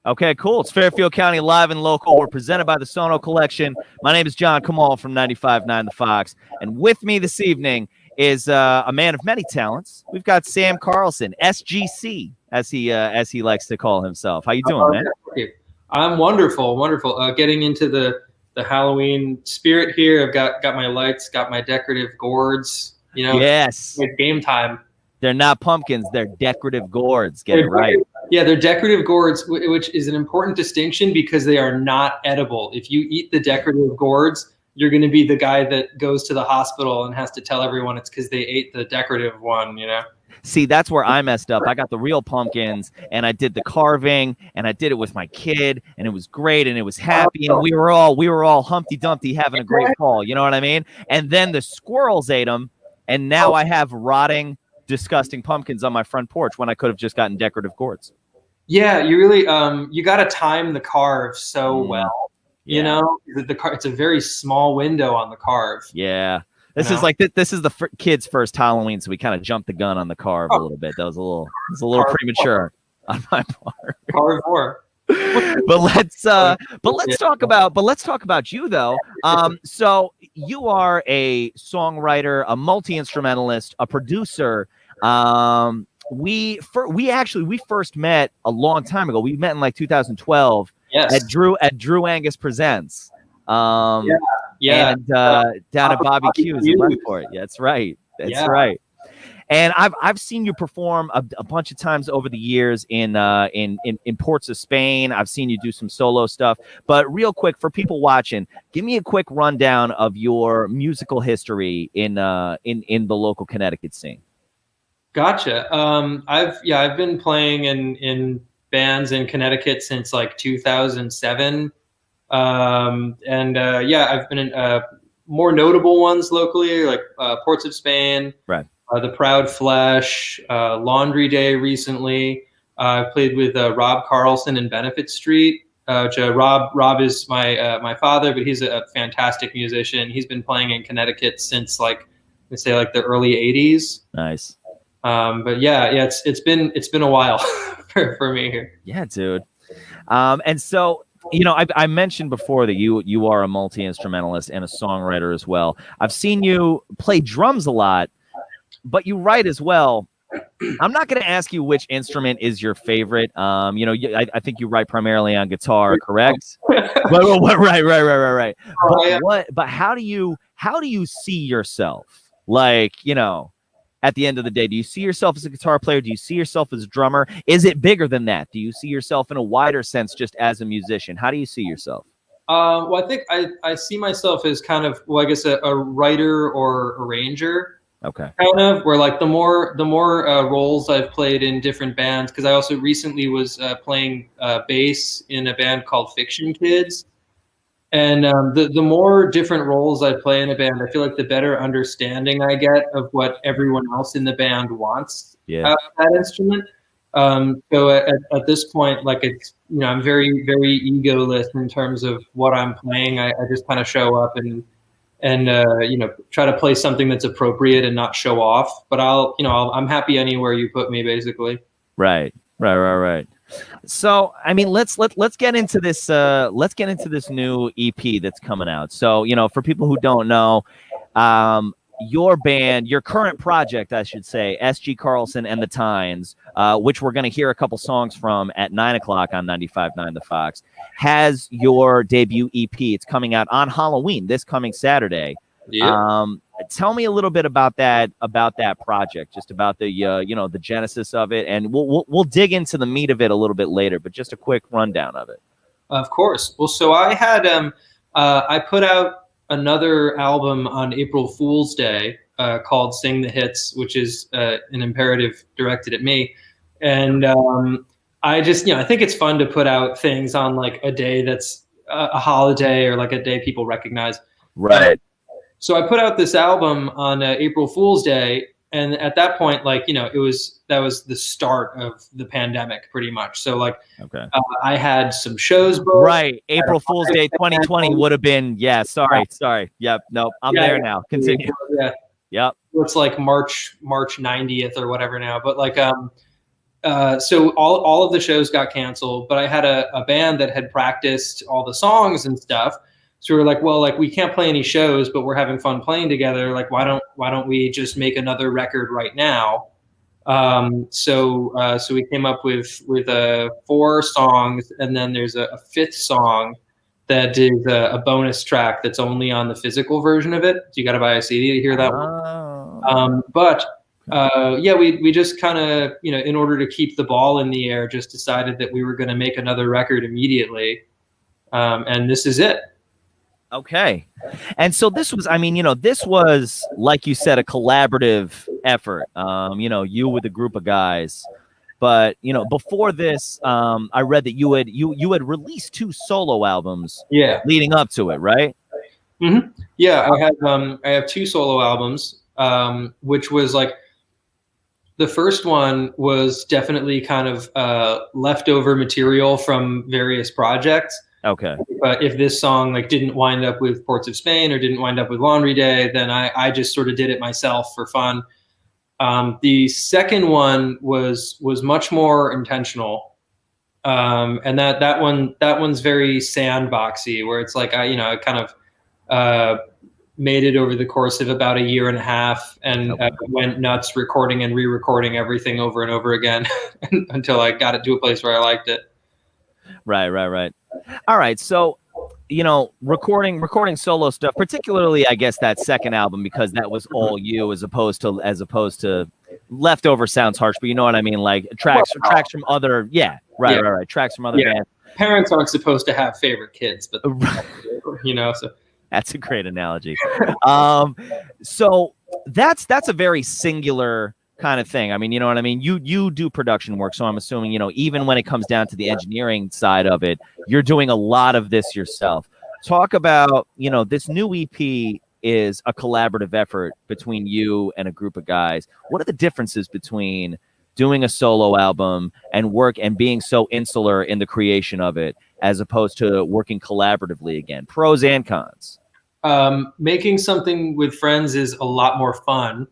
Okay, cool. It's Fairfield County Live and Local. We're presented by the Sono Collection. My name is John Kamal from 95.9 The Fox. And with me this evening is a man of many talents. We've got Sam Carlson, SGC, as he likes to call himself. How you doing, man? I'm wonderful. Getting into the Halloween spirit here. I've got my lights, got my decorative gourds. Yes. It's game time. They're not pumpkins. They're decorative gourds. Get it right. Yeah, they're decorative gourds, which is an important distinction because they are not edible. If you eat the decorative gourds, you're going to be the guy that goes to the hospital and has to tell everyone it's because they ate the decorative one, See, that's where I messed up. I got the real pumpkins, and I did the carving, and I did it with my kid, and it was great, and it was happy, and we were all Humpty Dumpty having a great fall. You know what I mean? And then the squirrels ate them, and now I have rotting, disgusting pumpkins on my front porch when I could have just gotten decorative gourds. Yeah, you really you got to time the carve so well. Yeah. It's a very small window on the carve. Yeah. This is the kid's first Halloween, so we kind of jumped the gun on the carve a little bit. That was a little premature on my part. Carve more. But let's talk about you though. So you are a songwriter, a multi-instrumentalist, a producer. We first met a long time ago. We met in like 2012. Yes. At Drew Angus Presents. And down at Bobby Q's in Westport. Yeah, that's right. That's right. And I've seen you perform a bunch of times over the years in ports of Spain. I've seen you do some solo stuff. But real quick, for people watching, give me a quick rundown of your musical history in the local Connecticut scene. Gotcha. I've been playing in bands in Connecticut since like 2007. I've been in more notable ones locally, like Ports of Spain, right? The Proud Flesh, Laundry Day recently. I played with Rob Carlson in Benefit Street. Rob is my father, but he's a fantastic musician. He's been playing in Connecticut since the early 80s. Nice. It's been a while for me here. Yeah, dude. And so, I mentioned before that you are a multi-instrumentalist and a songwriter as well. I've seen you play drums a lot, but you write as well. I'm not going to ask you which instrument is your favorite. I think you write primarily on guitar, correct? Right. But how do you see yourself? At the end of the day, do you see yourself as a guitar player? Do you see yourself as a drummer? Is it bigger than that? Do you see yourself in a wider sense just as a musician? How do you see yourself? I think I see myself as kind of, a writer or arranger. Okay. Kind of, where like the more roles I've played in different bands, because I also recently was playing bass in a band called Fiction Kids. And the more different roles I play in a band, I feel like the better understanding I get of what everyone else in the band wants out of that instrument. So at this point, I'm very, very egoless in terms of what I'm playing. I just kind of show up and try to play something that's appropriate and not show off. But I'm happy anywhere you put me, basically. Right. So, I mean, let's get into this. Let's get into this new EP that's coming out. So, for people who don't know, your band, your current project, I should say, SG Carlson and the Tynes, which we're going to hear a couple songs from at 9:00 on 95.9 The Fox, has your debut EP. It's coming out on Halloween, this coming Saturday. Yeah. Tell me a little bit about that project, just about the the genesis of it, and we'll dig into the meat of it a little bit later, but just a quick rundown of it. Of course. Well, so I had I put out another album on April Fool's Day called Sing the Hits, which is an imperative directed at me, and I just I think it's fun to put out things on like a day that's a holiday or like a day people recognize. Right. So I put out this album on April Fool's Day, and at that point, that was the start of the pandemic, pretty much. So I had some shows booked. Right, April Fool's Day 2020 would have been sorry. Yep, nope, I'm there now. Continue. Yeah. Yep. It's like March 90th or whatever now, but So all of the shows got canceled, but I had a band that had practiced all the songs and stuff. So we were like, well, like we can't play any shows, but we're having fun playing together. Like, why don't we just make another record right now? So we came up with 4 songs, and then there's a 5th song that is a bonus track that's only on the physical version of it. So you got to buy a CD to hear that one. But yeah, we just kind of, you know, in order to keep the ball in the air, just decided that we were going to make another record immediately. And this is it. Okay. And so this was, I mean, you know, this was, like you said, a collaborative effort, you know, you with a group of guys. But, you know, before this, I read that you had released 2 solo albums leading up to it, right? Mm-hmm. Yeah, I have 2 solo albums, which was like, the first one was definitely kind of leftover material from various projects. Okay. But if this song like didn't wind up with Ports of Spain or didn't wind up with Laundry Day, then I just sort of did it myself for fun. The second one was much more intentional, and that one's very sandboxy, where it's like I kind of made it over the course of about a year and a half, and went nuts recording and re-recording everything over and over again until I got it to a place where I liked it. Right. All right. So, you know, recording solo stuff, particularly, I guess, that second album, because that was all you, as opposed to leftover sounds harsh, but you know what I mean? Like tracks from other, right. Tracks from other bands. Parents aren't supposed to have favorite kids, but you know, so that's a great analogy. So that's a very singular kind of thing. I mean, you know what I mean? You do production work, so I'm assuming, you know, even when it comes down to the engineering side of it, you're doing a lot of this yourself. Talk about, you know, this new EP is a collaborative effort between you and a group of guys. What are the differences between doing a solo album and being so insular in the creation of it, as opposed to working collaboratively again? Pros and cons. Making something with friends is a lot more fun.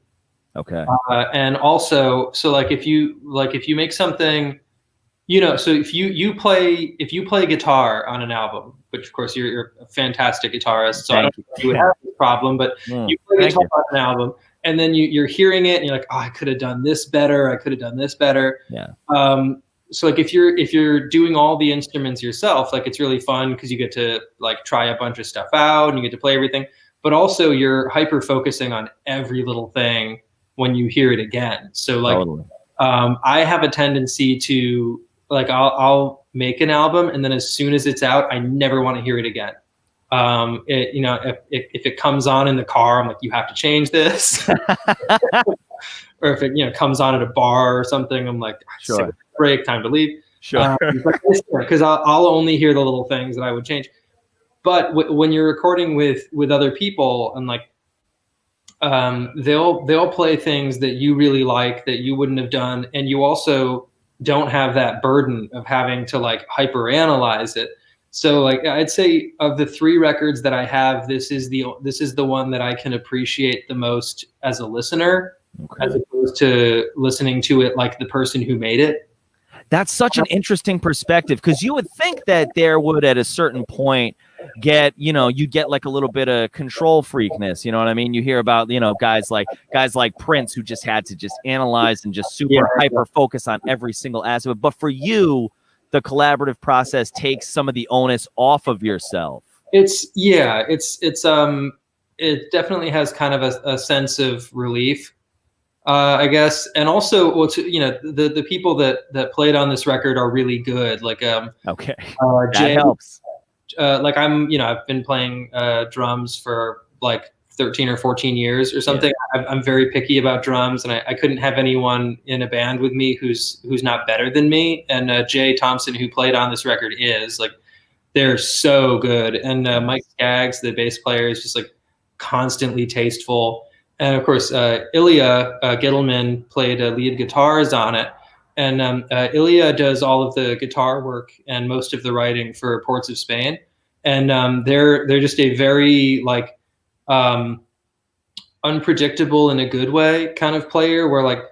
Okay. And also, so like if you make something, you know, so if you play guitar on an album, which of course you're a fantastic guitarist, so I don't think you would have this problem, but you play guitar on an album, and then you're hearing it and you're like, oh, I could have done this better. Yeah. So like if you're doing all the instruments yourself, like it's really fun because you get to like try a bunch of stuff out and you get to play everything, but also you're hyper focusing on every little thing when you hear it again. So like, totally. I have a tendency to like, I'll make an album, and then as soon as it's out, I never want to hear it again. You know, if it comes on in the car, I'm like, you have to change this. Or if it, you know, comes on at a bar or something, I'm like, sure, break, time to leave. Sure. Because I'll only hear the little things that I would change. But when you're recording with other people, and like, they'll play things that you really like that you wouldn't have done, and you also don't have that burden of having to like hyper analyze it. So like I'd say of the 3 records that I have, this is the one that I can appreciate the most as a listener, as opposed to listening to it like the person who made it. That's such an interesting perspective, because you would think that there would at a certain point you get like a little bit of control freakness, you know what I mean? You hear about, you know, guys like Prince, who just had to just analyze and just super hyper focus on every single aspect. But for you, the collaborative process takes some of the onus off of yourself. It definitely has kind of a sense of relief, I guess. And also, well, you know, the people that played on this record are really good. Like, that Jay helps. Like I've been playing drums for like 13 or 14 years or something. Yeah. I'm very picky about drums, and I couldn't have anyone in a band with me who's not better than me. And Jay Thompson, who played on this record, is like, they're so good. And Mike Skaggs, the bass player, is just like constantly tasteful. And of course, Ilya Gittleman played lead guitars on it. And Ilya does all of the guitar work and most of the writing for Ports of Spain. And they're just a very like unpredictable in a good way kind of player, where like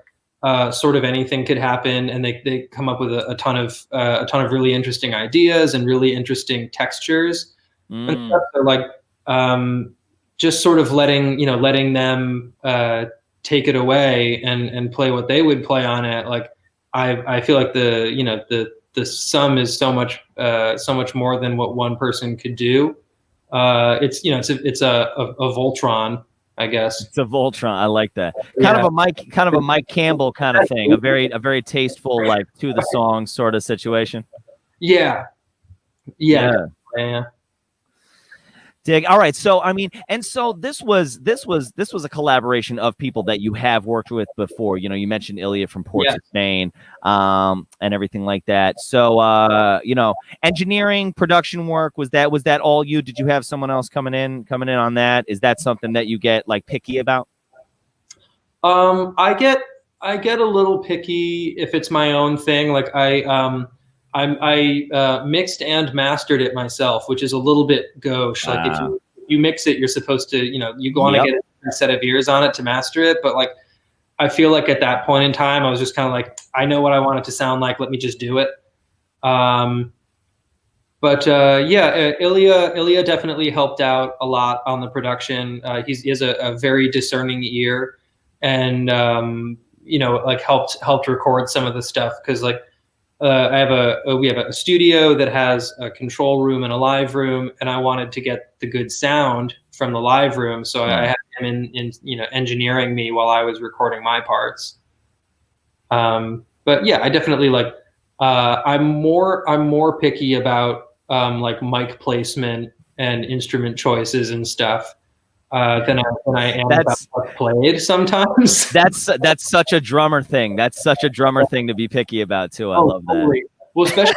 sort of anything could happen, and they come up with a ton of really interesting ideas and really interesting textures and stuff. So like just sort of letting them take it away and play what they would play on it. Like I feel like the sum is so much more than what one person could do. It's a Voltron, I guess. It's a Voltron. I like that. Kind of a Mike Campbell kind of thing. A very tasteful, like to the song sort of situation. Yeah. Dig. All right. So I mean, and so this was a collaboration of people that you have worked with before. You know, you mentioned Ilya from Port Sustain, and everything like that. So you know, engineering, production work, was that all you? Did you have someone else coming in on that? Is that something that you get like picky about? I get a little picky if it's my own thing. Like I mixed and mastered it myself, which is a little bit gauche. Like if you mix it, you're supposed to, you want to get a set of ears on it to master it. But like, I feel like at that point in time, I was just kind of like, I know what I want it to sound like. Let me just do it. Ilya definitely helped out a lot on the production. He has a very discerning ear, and like helped record some of the stuff, because like. We have a studio that has a control room and a live room, and I wanted to get the good sound from the live room, so I had him in engineering me while I was recording my parts. But yeah, I definitely like. I'm more picky about like mic placement and instrument choices and stuff. Than I am about what's played sometimes. That's such a drummer thing. That's such a drummer thing to be picky about too. I love that. Well, especially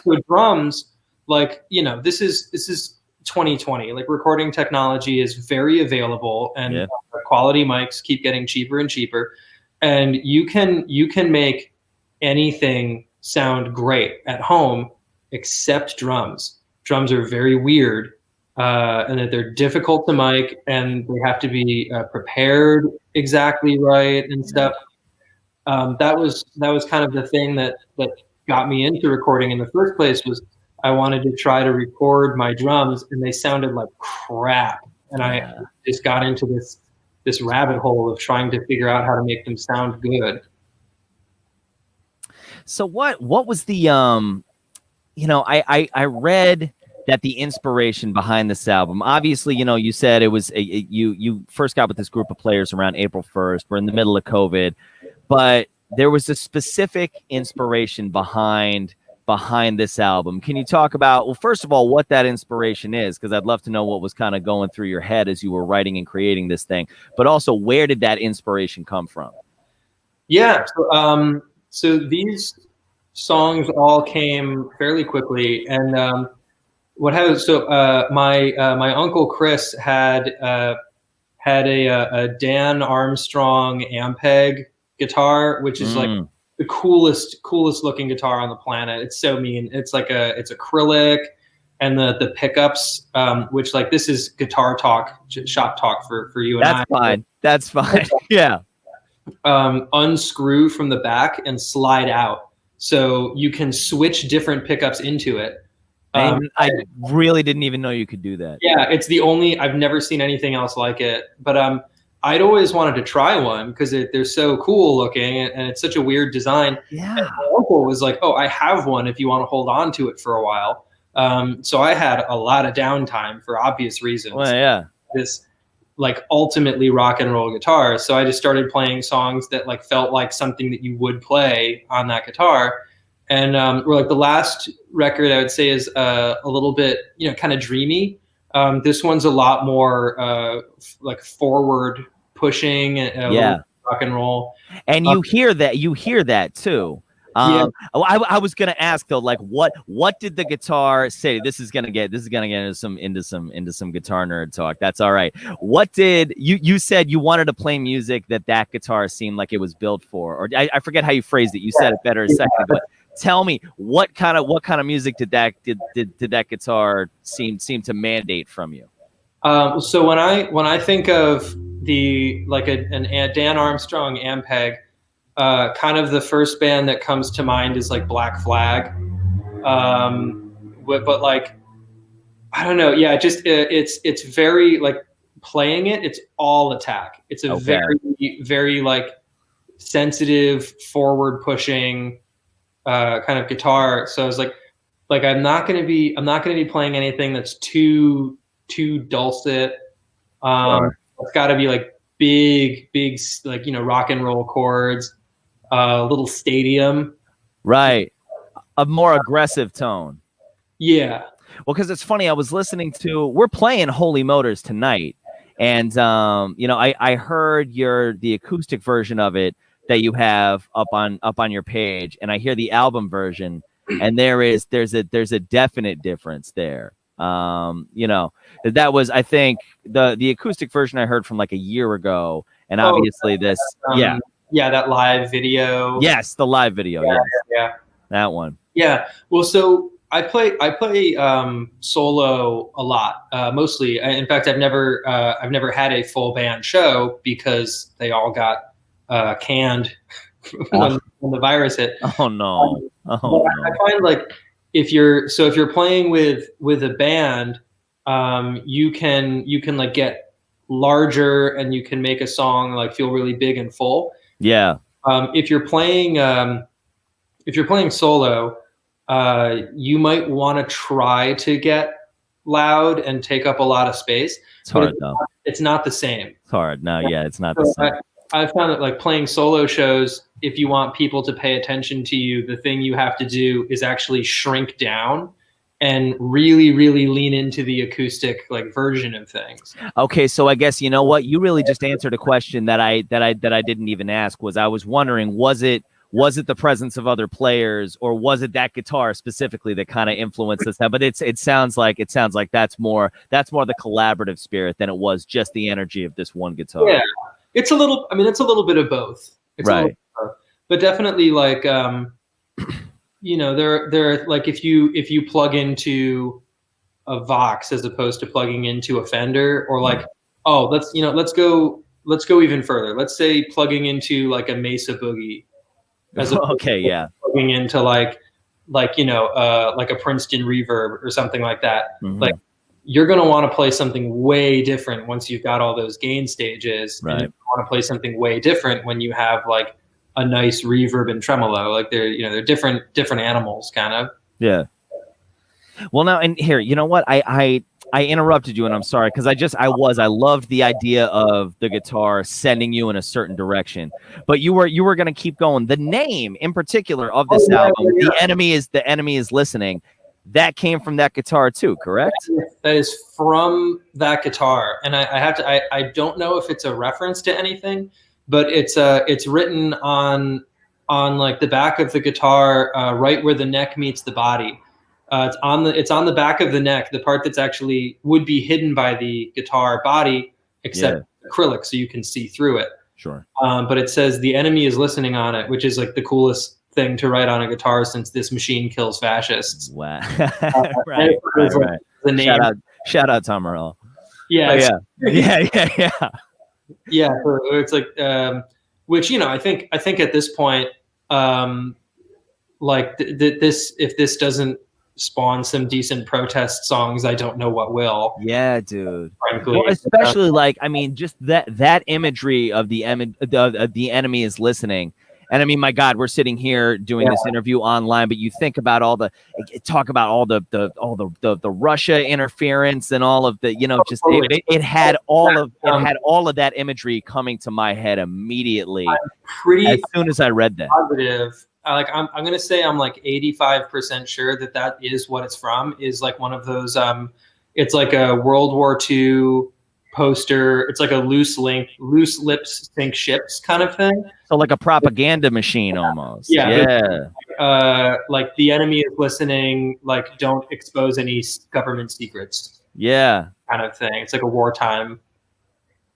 with drums, like this is 2020. Like recording technology is very available, and quality mics keep getting cheaper and cheaper, and you can make anything sound great at home except drums. Drums are very weird. And that they're difficult to mic, and they have to be prepared exactly right and stuff. That was kind of the thing that got me into recording in the first place. Was I wanted to try to record my drums, and they sounded like crap, and I just got into this rabbit hole of trying to figure out how to make them sound good. So what was the I read that the inspiration behind this album, obviously, you said it was you first got with this group of players around April 1st. We're in the middle of COVID, but there was a specific inspiration behind this album. Can you talk about, well, first of all, what that inspiration is? Because I'd love to know what was kind of going through your head as you were writing and creating this thing, but also where did that inspiration come from? Yeah. So these songs all came fairly quickly, and what happened? So my uncle Chris had a Dan Armstrong Ampeg guitar, which is like the coolest looking guitar on the planet. It's so mean. It's like it's acrylic, and the pickups, which like this is guitar talk, shop talk for you and I. That's fine. Yeah. Unscrew from the back and slide out, so you can switch different pickups into it. I really didn't even know you could do that. Yeah, it's the only, I've never seen anything else like it. But I'd always wanted to try one because they're so cool looking, and it's such a weird design. Yeah. And my uncle was like, "Oh, I have one if you want to hold on to it for a while." So I had a lot of downtime for obvious reasons. Well, yeah. This like ultimately rock and roll guitar. So I just started playing songs that like felt like something that you would play on that guitar. And we're like the last record I would say is a little bit, kind of dreamy. This one's a lot more like forward pushing, rock and roll. And you hear that too. I was gonna ask though, like what did the guitar say? This is gonna get into some guitar nerd talk. That's all right. What did you said you wanted to play music that guitar seemed like it was built for, or I forget how you phrased it. You said it better a second, but tell me what kind of music did that guitar seem to mandate from you? So when I think of the like a Dan Armstrong Ampeg, kind of the first band that comes to mind is like Black Flag. But like, I don't know. Yeah, just it's very like playing it. It's all attack. It's a very very like sensitive, forward pushing kind of guitar. So it's like I'm not gonna be playing anything that's too dulcet. It's got to be like big like rock and roll chords, little stadium, right? A more aggressive tone. Yeah. Well, because it's funny, we're playing Holy Motors tonight, and I heard the acoustic version of it that you have up on your page, and I hear the album version, and there's a definite difference there. That was, I think, the acoustic version I heard from like a year ago, and obviously that live video. Yes, the live video. Yeah, that one. Yeah. Well, so I play solo a lot, mostly. In fact, I've never had a full band show because they all got canned when the virus hit. Oh no! I find like if you're playing with a band, you can like get larger and you can make a song like feel really big and full. Yeah. If you're playing solo, you might want to try to get loud and take up a lot of space. It's hard though. It's not the same. It's hard. No, yeah, it's not the same. I found that like playing solo shows, if you want people to pay attention to you, the thing you have to do is actually shrink down and really, really lean into the acoustic like version of things. Okay, so I guess you know what, you really just answered a question that I didn't even ask. I was wondering, was it the presence of other players, or was it that guitar specifically that kind of influenced this? But it sounds like that's more the collaborative spirit than it was just the energy of this one guitar. Yeah, it's a little bit of both. Right. But definitely like there like if you plug into a Vox as opposed to plugging into a Fender, or like let's go even further. Let's say plugging into like a Mesa Boogie. Plugging into like a Princeton Reverb or something like that. Mm-hmm. Like you're going to want to play something way different once you've got all those gain stages. Right. And you want to play something way different when you have like a nice reverb and tremolo. Like they're different animals kind of. Yeah. Well, now, and here, you know what? I interrupted you, and I'm sorry, because I loved the idea of the guitar sending you in a certain direction, but you were going to keep going. The name in particular of this album, yeah. The enemy is listening. That came from that guitar too, correct? That is from that guitar, and I don't know if it's a reference to anything, but it's written on like the back of the guitar, right where the neck meets the body. It's on the back of the neck, the part that's actually would be hidden by the guitar body, except acrylic, so you can see through it. Sure. But it says "The enemy is listening" on it, which is like the coolest thing to write on a guitar since "This machine kills fascists." Wow. right. The name. Shout out Tom Morello. Yeah. Yeah. Yeah. So it's like, which I think at this point, like this, if this doesn't spawn some decent protest songs, I don't know what will. Yeah, dude. Frankly, well, especially like, I mean, just that imagery of the enemy is listening. And I mean, my God, we're sitting here doing this interview online, but you think about all the Russia interference and all of the, just it had all of that imagery coming to my head immediately. As soon as I read that. Positive. Like I'm going to say I'm like 85% sure that is what it's from. Is like one of those. It's like a World War II poster. It's like a loose lips sink ships kind of thing. So like a propaganda machine almost. Yeah. Like the enemy is listening. Like don't expose any government secrets. Yeah. Kind of thing. It's like a wartime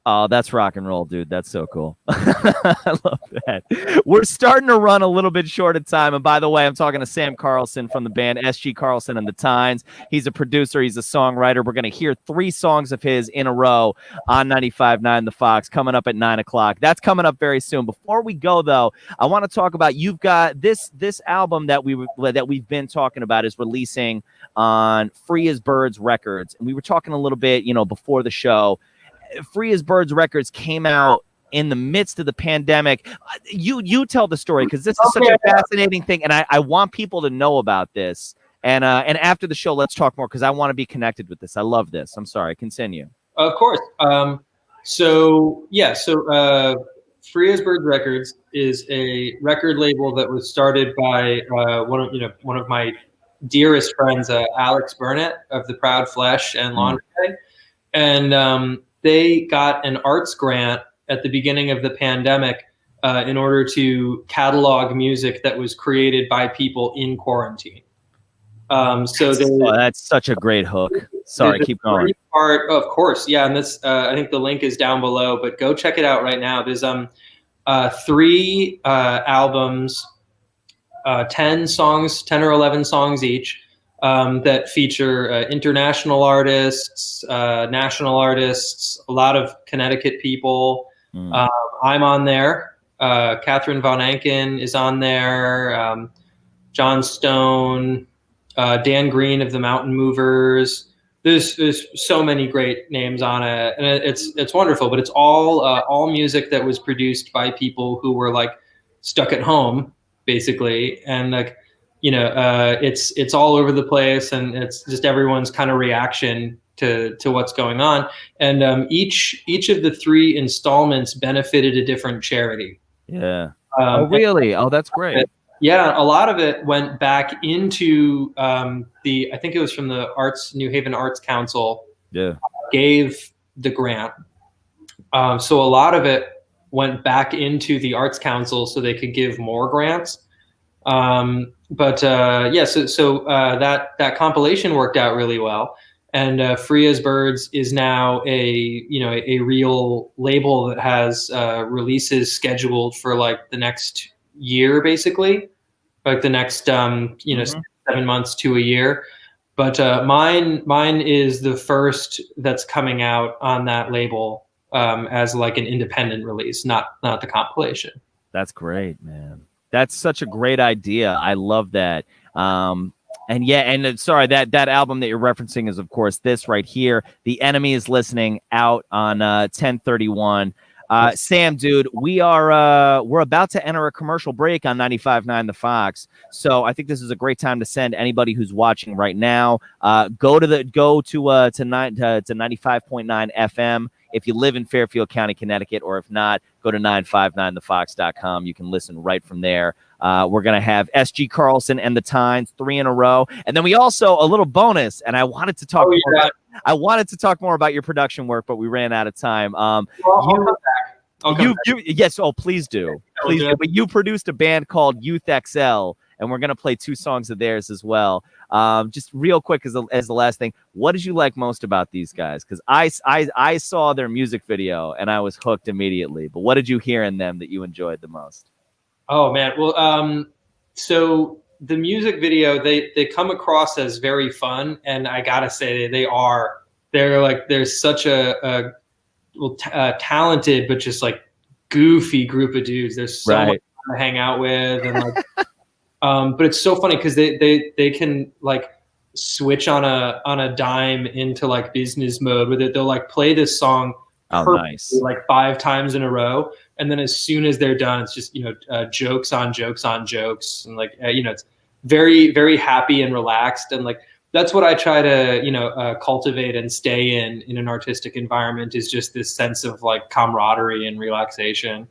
Oh, that's rock and roll, dude. That's so cool. I love that. We're starting to run a little bit short of time. And by the way, I'm talking to Sam Carlson from the band SG Carlson and the Tines. He's a producer. He's a songwriter. We're going to hear 3 songs of his in a row on 95.9 The Fox coming up at 9 o'clock. That's coming up very soon. Before we go, though, I want to talk about, you've got this album that we've been talking about is releasing on Free as Birds Records. And we were talking a little bit, before the show. Free as Birds Records came out in the midst of the pandemic. You tell the story, because this is such a fascinating thing, and I want people to know about this. And after the show, let's talk more, because I want to be connected with this. I love this. I'm sorry. Continue. Of course. Free as Birds Records is a record label that was started by one of my dearest friends, Alex Burnett of the Proud Flesh and Laundry. And they got an arts grant at the beginning of the pandemic in order to catalog music that was created by people in quarantine. That's such a great hook. Sorry, keep going. Of course, yeah, and this I think the link is down below, but go check it out right now. There's 3 albums, 10 or 11 songs each. That feature international artists, national artists, a lot of Connecticut people. I'm on there. Catherine Von Anken is on there. John Stone, Dan Green of the Mountain Movers. There's so many great names on it, and it's wonderful. But it's all music that was produced by people who were like stuck at home, basically, and like. It's all over the place, and it's just everyone's kind of reaction to what's going on. And each of the 3 installments benefited a different charity. Yeah. Oh, really? Oh, that's great. Yeah, a lot of it went back into I think it was from the New Haven Arts Council. Yeah. Gave the grant. So a lot of it went back into the Arts Council so they could give more grants. That compilation worked out really well, and Free as Birds is now a real label that has releases scheduled for like the next year, basically, like the next 7 months to a year. But mine is the first that's coming out on that label as like an independent release, not the compilation. That's great, man. That's such a great idea. I love that. Sorry, that album that you're referencing is, of course, this right here. The Enemy is Listening, out on 10/31. Sam, dude, we're about to enter a commercial break on 95.9 The Fox. So I think this is a great time to send anybody who's watching right now. Go to 95.9 FM. If you live in Fairfield County, Connecticut, or if not, go to 959thefox.com. You can listen right from there. We're going to have SG Carlson and the Tines 3 in a row. And then we also, a little bonus, and I wanted to talk more about your production work, but we ran out of time. I'll come back. Yes, please do. Please do. But you produced a band called Youth XL, and we're going to play 2 songs of theirs as well. Just real quick as the last thing, what did you like most about these guys? Because I saw their music video and I was hooked immediately. But what did you hear in them that you enjoyed the most? Oh man, well, so the music video, they come across as very fun, and I gotta say they're such a talented but just like goofy group of dudes. There's so much to hang out with, and like. But it's so funny because they can like switch on a dime into like business mode with it. They'll like play this song like 5 times in a row, and then as soon as they're done, it's just jokes on jokes on jokes, and like it's very, very happy and relaxed, and like that's what I try to cultivate and stay in an artistic environment, is just this sense of like camaraderie and relaxation.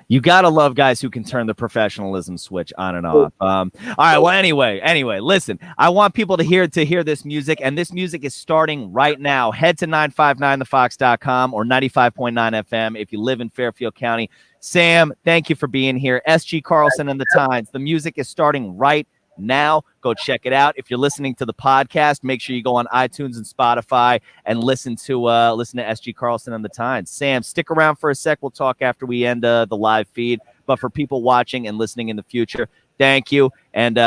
You gotta love guys who can turn the professionalism switch on and off. All right. Well, anyway, listen. I want people to hear this music, and this music is starting right now. Head to 959thefox.com or 95.9 FM if you live in Fairfield County. Sam, thank you for being here. SG Carlson and the Tines. The music is starting right now. Go check it out. If you're listening to the podcast, make sure you go on iTunes and Spotify and listen to SG Carlson and the Times. Sam, stick around for a sec. We'll talk after we end the live feed. But for people watching and listening in the future, thank you. And